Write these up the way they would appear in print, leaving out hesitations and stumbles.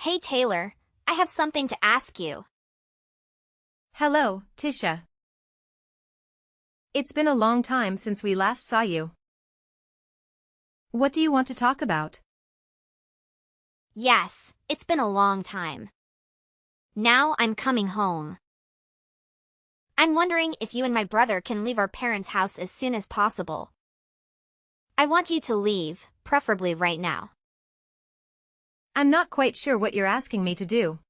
Hey Taylor, I have something to ask you. Hello, Tisha. It's been a long time since we last saw you. What do you want to talk about? Yes, it's been a long time. Now I'm coming home. I'm wondering if you and my brother can leave our parents' house as soon as possible. I want you to leave, preferably right now. I'm not quite sure what you're asking me to do.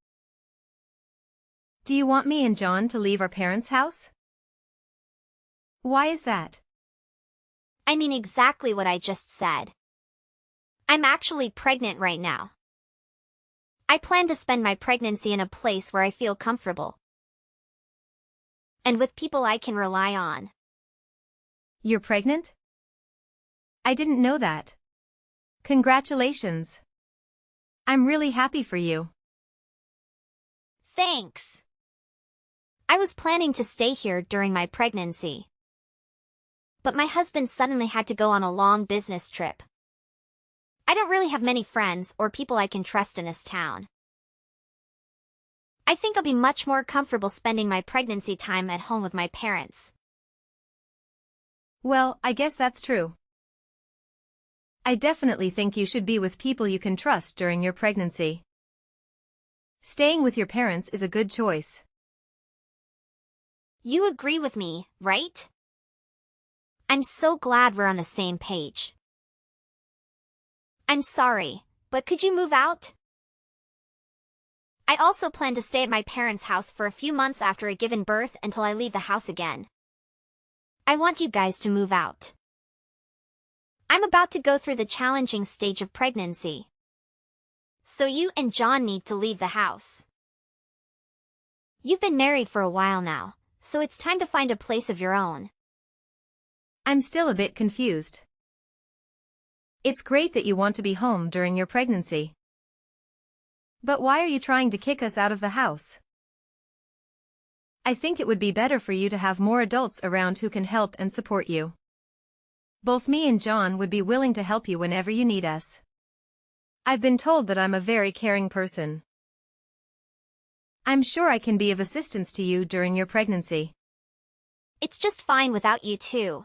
Do you want me and John to leave our parents' house? Why is that? I mean exactly what I just said. I'm actually pregnant right now. I plan to spend my pregnancy in a place where I feel comfortable. And with people I can rely on. You're pregnant? I didn't know that. Congratulations. I'm really happy for you. Thanks. I was planning to stay here during my pregnancy. But my husband suddenly had to go on a long business trip. I don't really have many friends or people I can trust in this town. I think I'll be much more comfortable spending my pregnancy time at home with my parents. Well, I guess that's true. I definitely think you should be with people you can trust during your pregnancy. Staying with your parents is a good choice. You agree with me, right? I'm so glad we're on the same page. I'm sorry, but could you move out? I also plan to stay at my parents' house for a few months after I give birth until I leave the house again. I want you guys to move out. I'm about to go through the challenging stage of pregnancy. So you and John need to leave the house. You've been married for a while now, so it's time to find a place of your own. I'm still a bit confused. It's great that you want to be home during your pregnancy. But why are you trying to kick us out of the house? I think it would be better for you to have more adults around who can help and support you. Both me and John would be willing to help you whenever you need us. I've been told that I'm a very caring person. I'm sure I can be of assistance to you during your pregnancy. It's just fine without you too.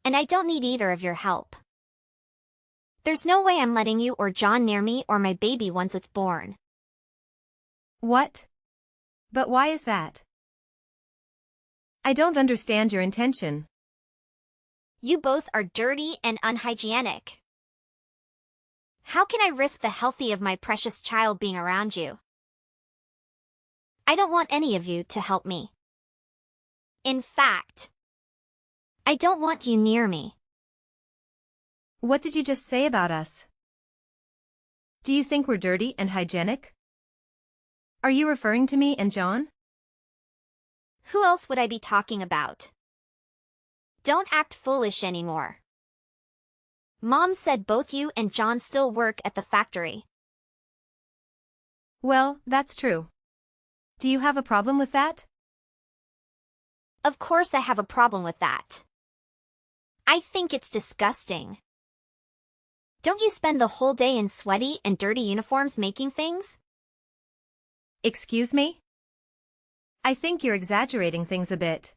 And I don't need either of your help. There's no way I'm letting you or John near me or my baby once it's born. What? But why is that? I don't understand your intention. You both are dirty and unhygienic. How can I risk the healthy of my precious child being around you? I don't want any of you to help me. In fact, I don't want you near me. What did you just say about us? Do you think we're dirty and hygienic? Are you referring to me and John? Who else would I be talking about? Don't act foolish anymore. Mom said both you and John still work at the factory. Well, that's true. Do you have a problem with that? Of course I have a problem with that. I think it's disgusting. Don't you spend the whole day in sweaty and dirty uniforms making things? Excuse me? I think you're exaggerating things a bit.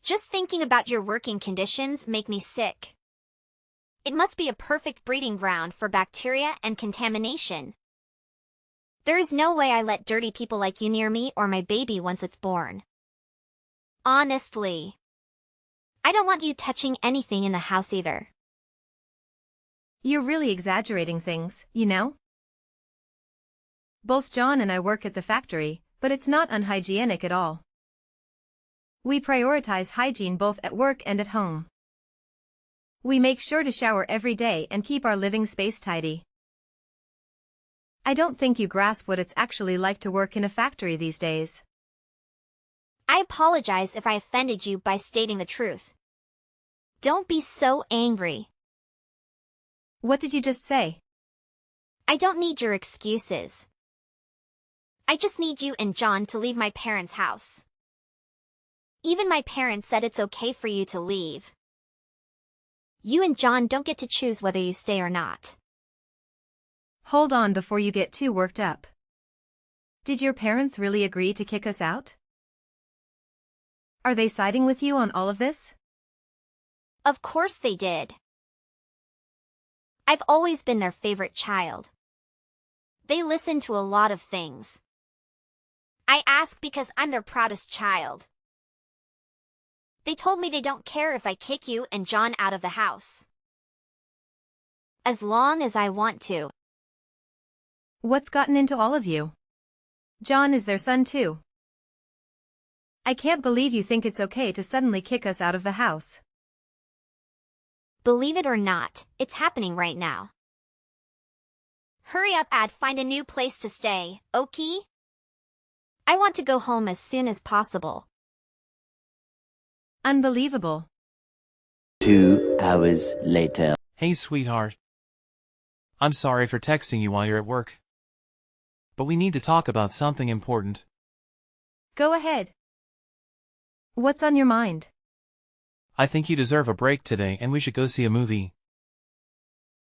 Just thinking about your working conditions make me sick. It must be a perfect breeding ground for bacteria and contamination. There is no way I let dirty people like you near me or my baby once it's born. Honestly. I don't want you touching anything in the house either. You're really exaggerating things, you know? Both John and I work at the factory, but it's not unhygienic at all. We prioritize hygiene both at work and at home. We make sure to shower every day and keep our living space tidy. I don't think you grasp what it's actually like to work in a factory these days. I apologize if I offended you by stating the truth. Don't be so angry. What did you just say? I don't need your excuses. I just need you and John to leave my parents' house. Even my parents said it's okay for you to leave. You and John don't get to choose whether you stay or not. Hold on before you get too worked up. Did your parents really agree to kick us out? Are they siding with you on all of this? Of course they did. I've always been their favorite child. They listen to a lot of things. I ask because I'm their proudest child. They told me they don't care if I kick you and John out of the house. As long as I want to. What's gotten into all of you? John is their son too. I can't believe you think it's okay to suddenly kick us out of the house. Believe it or not, it's happening right now. Hurry up, find a new place to stay, okay? I want to go home as soon as possible. Unbelievable. 2 hours later. Hey, sweetheart. I'm sorry for texting you while you're at work. But we need to talk about something important. Go ahead. What's on your mind? I think you deserve a break today and we should go see a movie.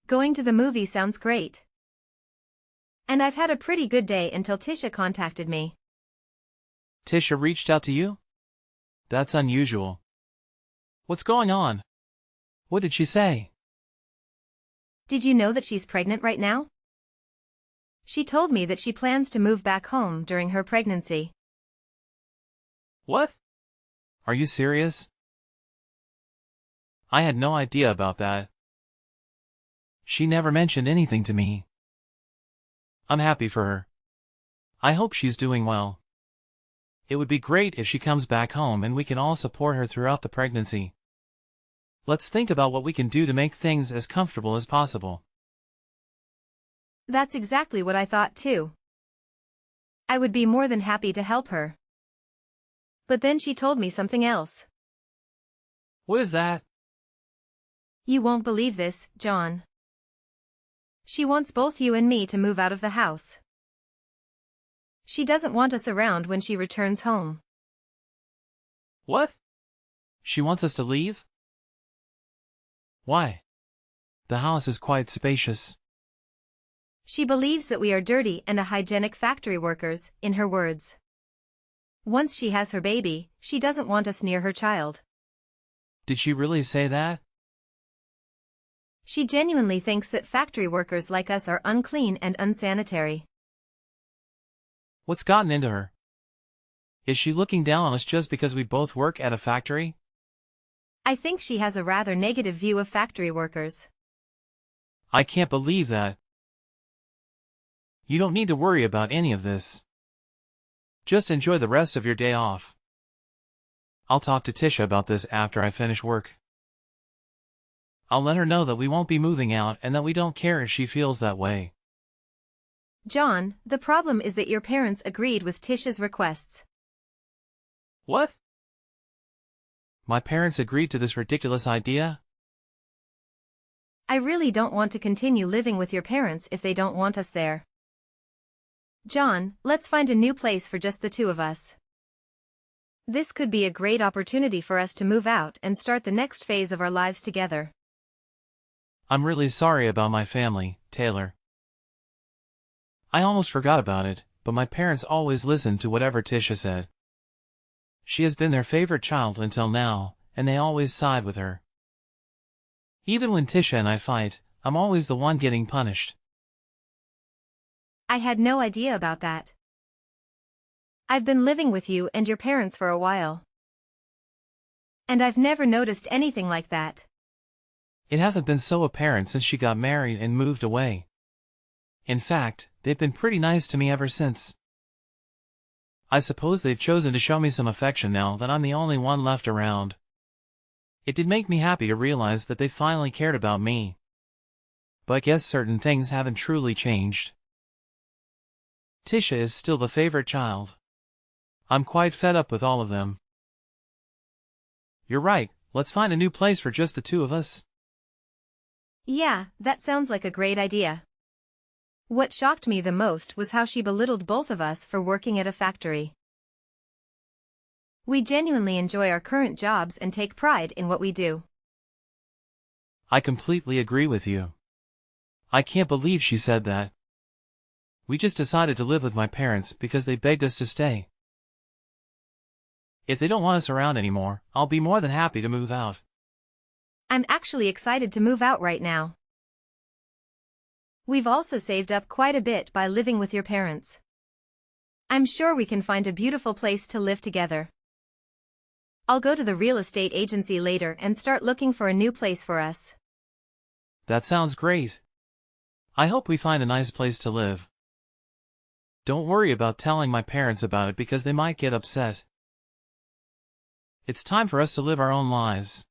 Going to the movie sounds great. And I've had a pretty good day until Tisha contacted me. Tisha reached out to you? That's unusual. What's going on? What did she say? Did you know that she's pregnant right now? She told me that she plans to move back home during her pregnancy. What? Are you serious? I had no idea about that. She never mentioned anything to me. I'm happy for her. I hope she's doing well. It would be great if she comes back home and we can all support her throughout the pregnancy. Let's think about what we can do to make things as comfortable as possible. That's exactly what I thought too. I would be more than happy to help her. But then she told me something else. What is that? You won't believe this, John. She wants both you and me to move out of the house. She doesn't want us around when she returns home. What? She wants us to leave? Why? The house is quite spacious. She believes that we are dirty and unhygienic factory workers, in her words. Once she has her baby, she doesn't want us near her child. Did she really say that? She genuinely thinks that factory workers like us are unclean and unsanitary. What's gotten into her? Is she looking down on us just because we both work at a factory? I think she has a rather negative view of factory workers. I can't believe that. You don't need to worry about any of this. Just enjoy the rest of your day off. I'll talk to Tisha about this after I finish work. I'll let her know that we won't be moving out and that we don't care if she feels that way. John, the problem is that your parents agreed with Tisha's requests. What? My parents agreed to this ridiculous idea? I really don't want to continue living with your parents if they don't want us there. John, let's find a new place for just the two of us. This could be a great opportunity for us to move out and start the next phase of our lives together. I'm really sorry about my family, Taylor. I almost forgot about it, but my parents always listened to whatever Tisha said. She has been their favorite child until now, and they always side with her. Even when Tisha and I fight, I'm always the one getting punished. I had no idea about that. I've been living with you and your parents for a while. And I've never noticed anything like that. It hasn't been so apparent since she got married and moved away. In fact, they've been pretty nice to me ever since. I suppose they've chosen to show me some affection now that I'm the only one left around. It did make me happy to realize that they finally cared about me. But I guess certain things haven't truly changed. Tisha is still the favorite child. I'm quite fed up with all of them. You're right, let's find a new place for just the two of us. Yeah, that sounds like a great idea. What shocked me the most was how she belittled both of us for working at a factory. We genuinely enjoy our current jobs and take pride in what we do. I completely agree with you. I can't believe she said that. We just decided to live with my parents because they begged us to stay. If they don't want us around anymore, I'll be more than happy to move out. I'm actually excited to move out right now. We've also saved up quite a bit by living with your parents. I'm sure we can find a beautiful place to live together. I'll go to the real estate agency later and start looking for a new place for us. That sounds great. I hope we find a nice place to live. Don't worry about telling my parents about it because they might get upset. It's time for us to live our own lives.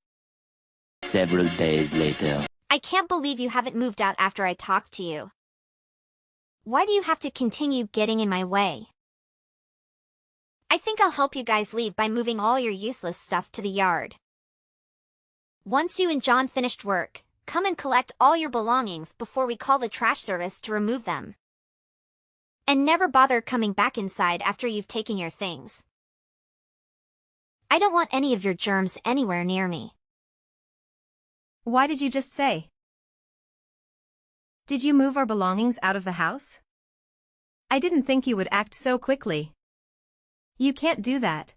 Several days later. I can't believe you haven't moved out after I talked to you. Why do you have to continue getting in my way? I think I'll help you guys leave by moving all your useless stuff to the yard. Once you and John finished work, come and collect all your belongings before we call the trash service to remove them. And never bother coming back inside after you've taken your things. I don't want any of your germs anywhere near me. Why did you just say? Did you move our belongings out of the house? I didn't think you would act so quickly. You can't do that.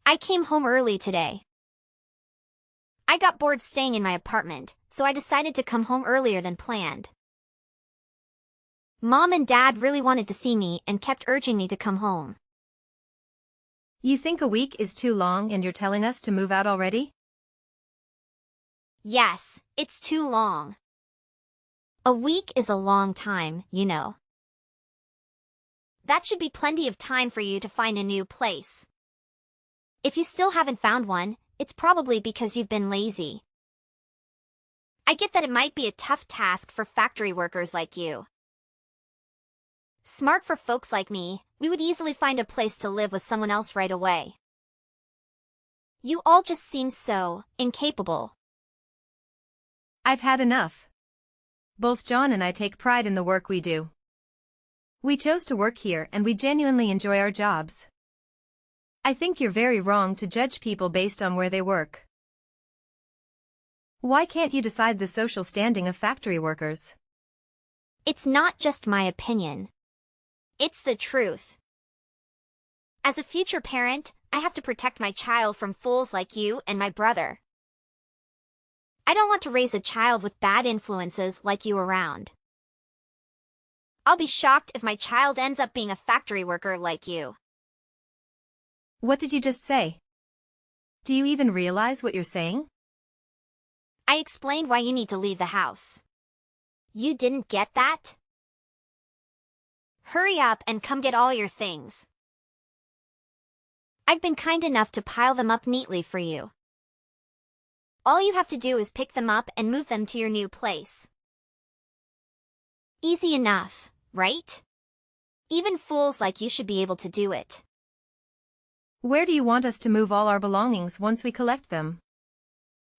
I came home early today. I got bored staying in my apartment, so I decided to come home earlier than planned. Mom and Dad really wanted to see me and kept urging me to come home. You think a week is too long and you're telling us to move out already? Yes, it's too long. A week is a long time, you know. That should be plenty of time for you to find a new place. If you still haven't found one, it's probably because you've been lazy. I get that it might be a tough task for factory workers like you. Smart for folks like me, we would easily find a place to live with someone else right away. You all just seem so incapable. I've had enough. Both John and I take pride in the work we do. We chose to work here and we genuinely enjoy our jobs. I think you're very wrong to judge people based on where they work. Why can't you decide the social standing of factory workers? It's not just my opinion. It's the truth. As a future parent, I have to protect my child from fools like you and my brother. I don't want to raise a child with bad influences like you around. I'll be shocked if my child ends up being a factory worker like you. What did you just say? Do you even realize what you're saying? I explained why you need to leave the house. You didn't get that? Hurry up and come get all your things. I've been kind enough to pile them up neatly for you. All you have to do is pick them up and move them to your new place. Easy enough, right? Even fools like you should be able to do it. Where do you want us to move all our belongings once we collect them?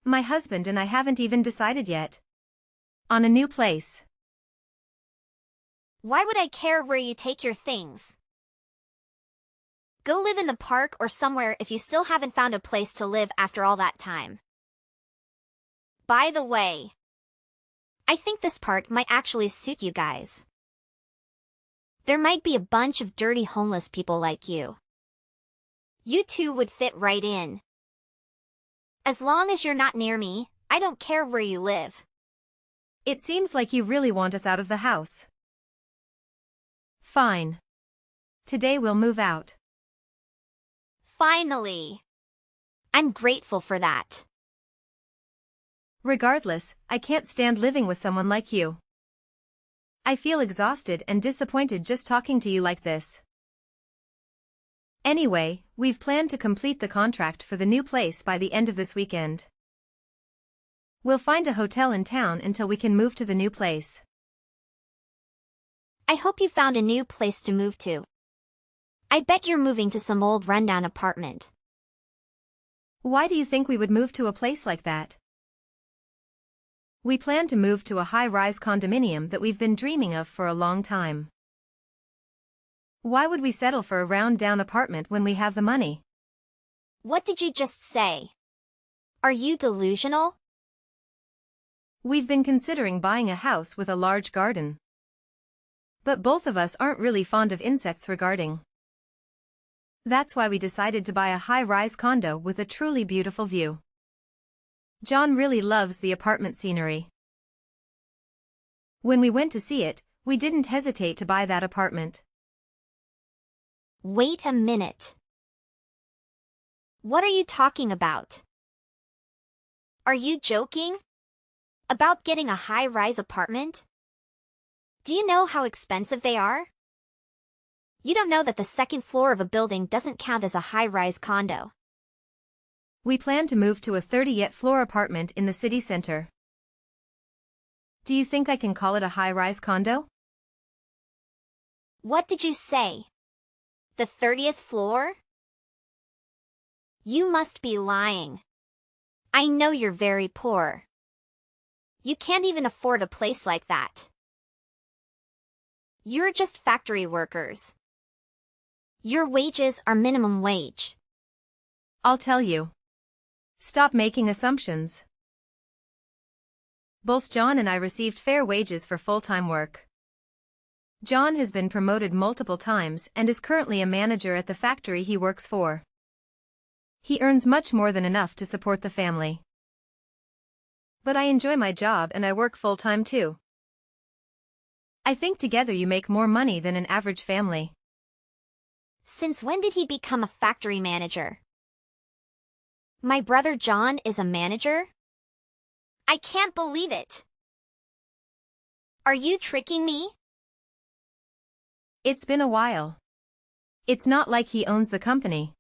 My husband and I haven't even decided yet. On a new place. Why would I care where you take your things? Go live in the park or somewhere if you still haven't found a place to live after all that time. By the way, I think this part might actually suit you guys. There might be a bunch of dirty homeless people like you. You two would fit right in. As long as you're not near me, I don't care where you live. It seems like you really want us out of the house. Fine. Today we'll move out. Finally. I'm grateful for that. Regardless, I can't stand living with someone like you. I feel exhausted and disappointed just talking to you like this. Anyway, we've planned to complete the contract for the new place by the end of this weekend. We'll find a hotel in town until we can move to the new place. I hope you found a new place to move to. I bet you're moving to some old rundown apartment. Why do you think we would move to a place like that? We plan to move to a high-rise condominium that we've been dreaming of for a long time. Why would we settle for a round-down apartment when we have the money? What did you just say? Are you delusional? We've been considering buying a house with a large garden. But both of us aren't really fond of insects regarding. That's why we decided to buy a high-rise condo with a truly beautiful view. John really loves the apartment scenery. When we went to see it, we didn't hesitate to buy that apartment. Wait a minute. What are you talking about? Are you joking? About getting a high-rise apartment? Do you know how expensive they are? You don't know that the second floor of a building doesn't count as a high-rise condo. We plan to move to a 30th-floor apartment in the city center. Do you think I can call it a high-rise condo? What did you say? The 30th floor? You must be lying. I know you're very poor. You can't even afford a place like that. You're just factory workers. Your wages are minimum wage. I'll tell you. Stop making assumptions. Both John and I received fair wages for full-time work. John has been promoted multiple times and is currently a manager at the factory he works for. He earns much more than enough to support the family. But I enjoy my job and I work full-time too. I think together you make more money than an average family. Since when did he become a factory manager? My brother John is a manager? I can't believe it. Are you tricking me? It's been a while. It's not like he owns the company.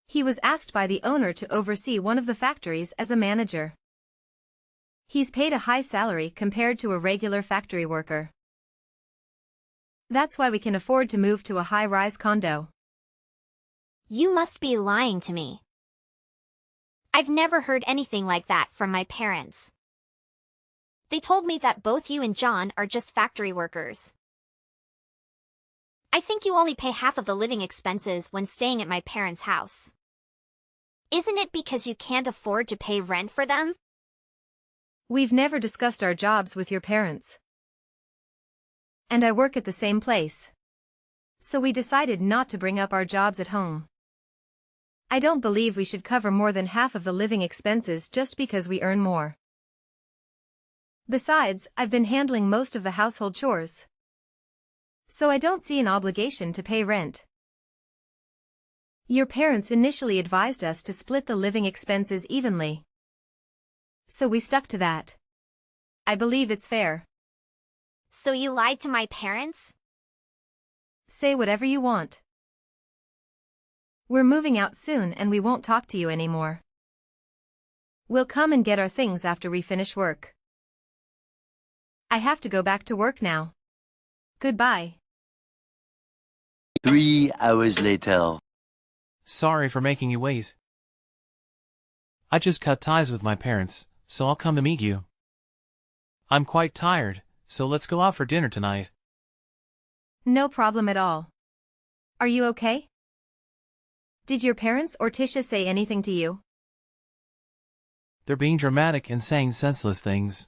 He was asked by the owner to oversee one of the factories as a manager. He's paid a high salary compared to a regular factory worker. That's why we can afford to move to a high-rise condo. You must be lying to me. I've never heard anything like that from my parents. They told me that both you and John are just factory workers. I think you only pay half of the living expenses when staying at my parents' house. Isn't it because you can't afford to pay rent for them? We've never discussed our jobs with your parents. And I work at the same place. So we decided not to bring up our jobs at home. I don't believe we should cover more than half of the living expenses just because we earn more. Besides, I've been handling most of the household chores. So I don't see an obligation to pay rent. Your parents initially advised us to split the living expenses evenly. So we stuck to that. I believe it's fair. So you lied to my parents? Say whatever you want. We're moving out soon and we won't talk to you anymore. We'll come and get our things after we finish work. I have to go back to work now. Goodbye. 3 hours later. Sorry for making you wait. I just cut ties with my parents, so I'll come to meet you. I'm quite tired, so let's go out for dinner tonight. No problem at all. Are you okay? Did your parents or Tisha say anything to you? They're being dramatic and saying senseless things.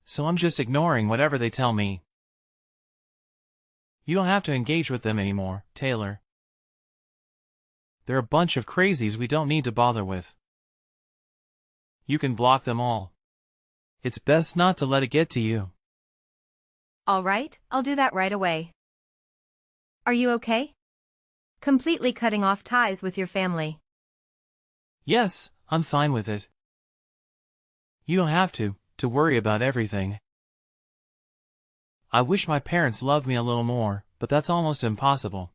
So I'm just ignoring whatever they tell me. You don't have to engage with them anymore, Taylor. They're a bunch of crazies we don't need to bother with. You can block them all. It's best not to let it get to you. All right, I'll do that right away. Are you okay? Completely cutting off ties with your family. Yes, I'm fine with it. You don't have to worry about everything. I wish my parents loved me a little more, but that's almost impossible.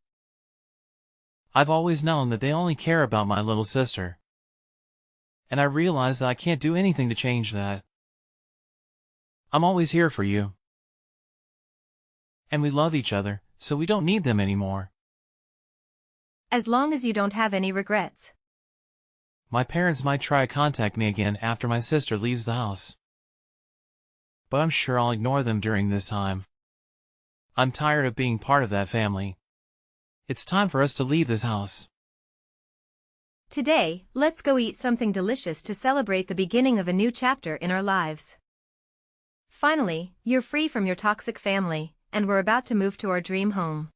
I've always known that they only care about my little sister. And I realize that I can't do anything to change that. I'm always here for you. And we love each other, so we don't need them anymore. As long as you don't have any regrets. My parents might try to contact me again after my sister leaves the house. But I'm sure I'll ignore them during this time. I'm tired of being part of that family. It's time for us to leave this house. Today, let's go eat something delicious to celebrate the beginning of a new chapter in our lives. Finally, you're free from your toxic family, and we're about to move to our dream home.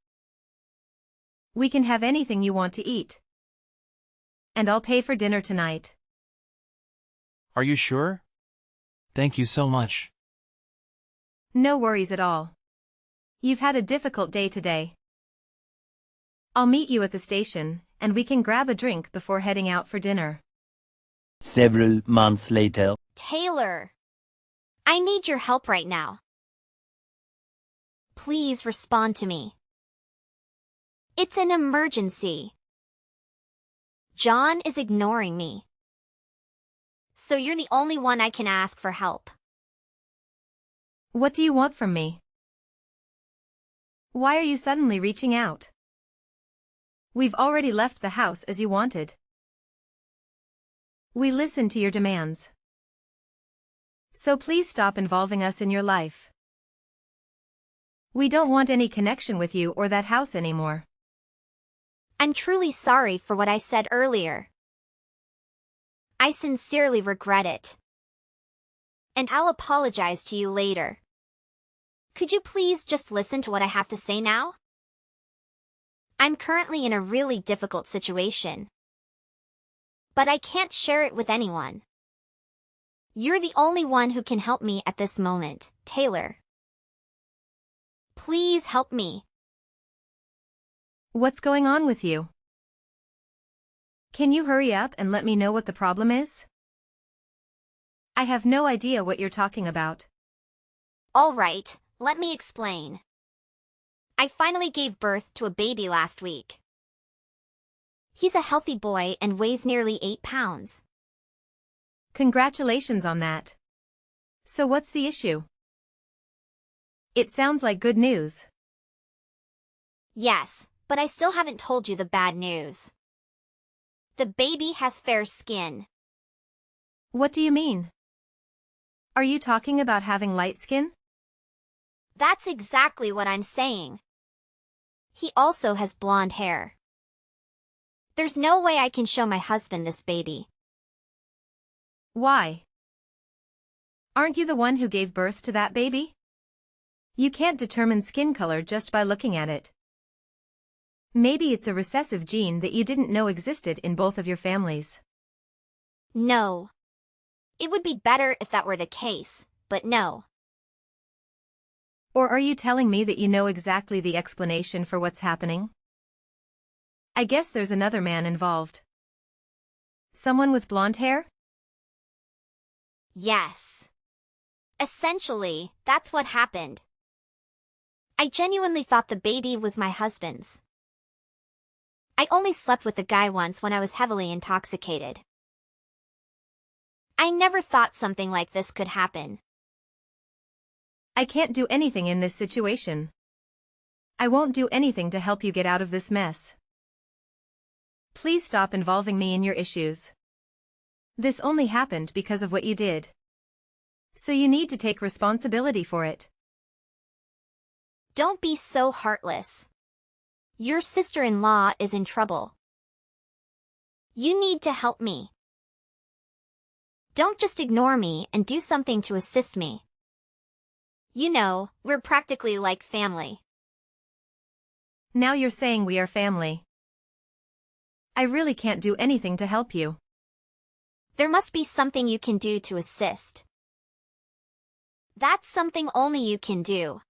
We can have anything you want to eat. And I'll pay for dinner tonight. Are you sure? Thank you so much. No worries at all. You've had a difficult day today. I'll meet you at the station, and we can grab a drink before heading out for dinner. Several months later. Taylor, I need your help right now. Please respond to me. It's an emergency. John is ignoring me. So you're the only one I can ask for help. What do you want from me? Why are you suddenly reaching out? We've already left the house as you wanted. We listened to your demands. So please stop involving us in your life. We don't want any connection with you or that house anymore. I'm truly sorry for what I said earlier. I sincerely regret it. And I'll apologize to you later. Could you please just listen to what I have to say now? I'm currently in a really difficult situation. But I can't share it with anyone. You're the only one who can help me at this moment, Taylor. Please help me. What's going on with you? Can you hurry up and let me know what the problem is? I have no idea what you're talking about. All right, let me explain. I finally gave birth to a baby last week. He's a healthy boy and weighs nearly 8 pounds. Congratulations on that. So what's the issue? It sounds like good news. Yes, but I still haven't told you the bad news. The baby has fair skin. What do you mean? Are you talking about having light skin? That's exactly what I'm saying. He also has blonde hair. There's no way I can show my husband this baby. Why? Aren't you the one who gave birth to that baby? You can't determine skin color just by looking at it. Maybe it's a recessive gene that you didn't know existed in both of your families. No. It would be better if that were the case, but no. Or are you telling me that you know exactly the explanation for what's happening? I guess there's another man involved. Someone with blonde hair? Yes. Essentially, that's what happened. I genuinely thought the baby was my husband's. I only slept with the guy once when I was heavily intoxicated. I never thought something like this could happen. I can't do anything in this situation. I won't do anything to help you get out of this mess. Please stop involving me in your issues. This only happened because of what you did. So you need to take responsibility for it. Don't be so heartless. Your sister-in-law is in trouble. You need to help me. Don't just ignore me and do something to assist me. You know, we're practically like family. Now you're saying we are family. I really can't do anything to help you. There must be something you can do to assist. That's something only you can do.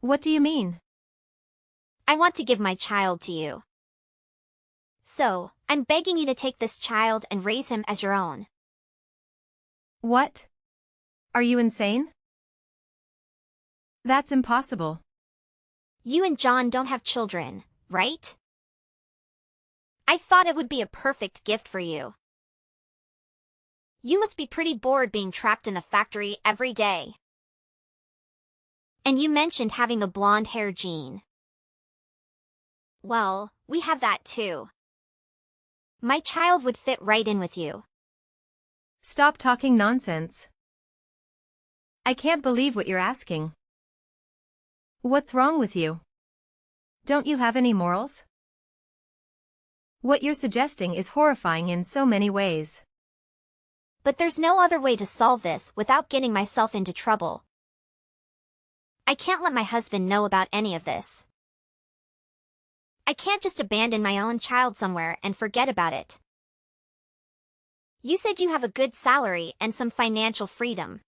What do you mean? I want to give my child to you. So, I'm begging you to take this child and raise him as your own. What? Are you insane? That's impossible. You and John don't have children, right? I thought it would be a perfect gift for you. You must be pretty bored being trapped in the factory every day. And you mentioned having a blonde hair gene. Well, we have that too. My child would fit right in with you. Stop talking nonsense. I can't believe what you're asking. What's wrong with you? Don't you have any morals? What you're suggesting is horrifying in so many ways. But there's no other way to solve this without getting myself into trouble. I can't let my husband know about any of this. I can't just abandon my own child somewhere and forget about it. You said you have a good salary and some financial freedom.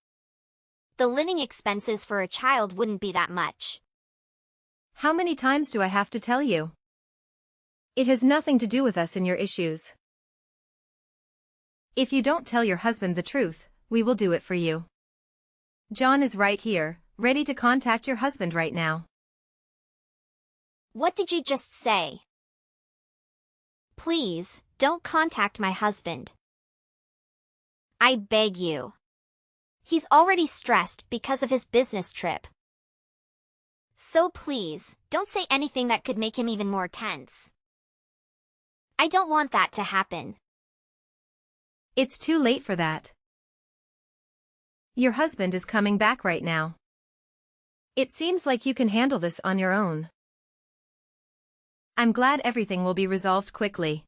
The living expenses for a child wouldn't be that much. How many times do I have to tell you? It has nothing to do with us and your issues. If you don't tell your husband the truth, we will do it for you. John is right here, ready to contact your husband right now. What did you just say? Please, don't contact my husband. I beg you. He's already stressed because of his business trip. So please, don't say anything that could make him even more tense. I don't want that to happen. It's too late for that. Your husband is coming back right now. It seems like you can handle this on your own. I'm glad everything will be resolved quickly.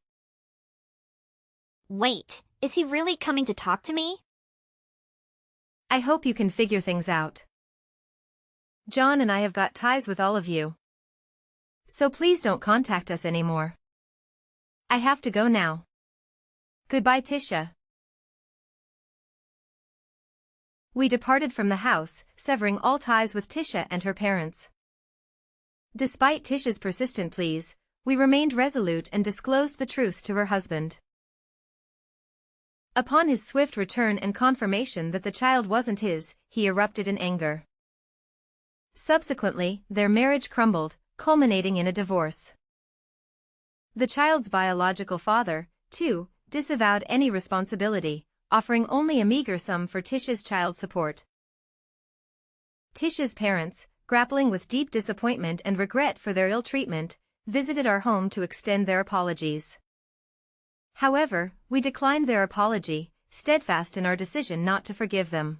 Wait, is he really coming to talk to me? I hope you can figure things out. John and I have got ties with all of you. So please don't contact us anymore. I have to go now. Goodbye, Tisha. We departed from the house, severing all ties with Tisha and her parents. Despite Tisha's persistent pleas, we remained resolute and disclosed the truth to her husband. Upon his swift return and confirmation that the child wasn't his, he erupted in anger. Subsequently, their marriage crumbled, culminating in a divorce. The child's biological father, too, disavowed any responsibility, offering only a meager sum for Tisha's child support. Tisha's parents, grappling with deep disappointment and regret for their ill treatment, visited our home to extend their apologies. However, we declined their apology, steadfast in our decision not to forgive them.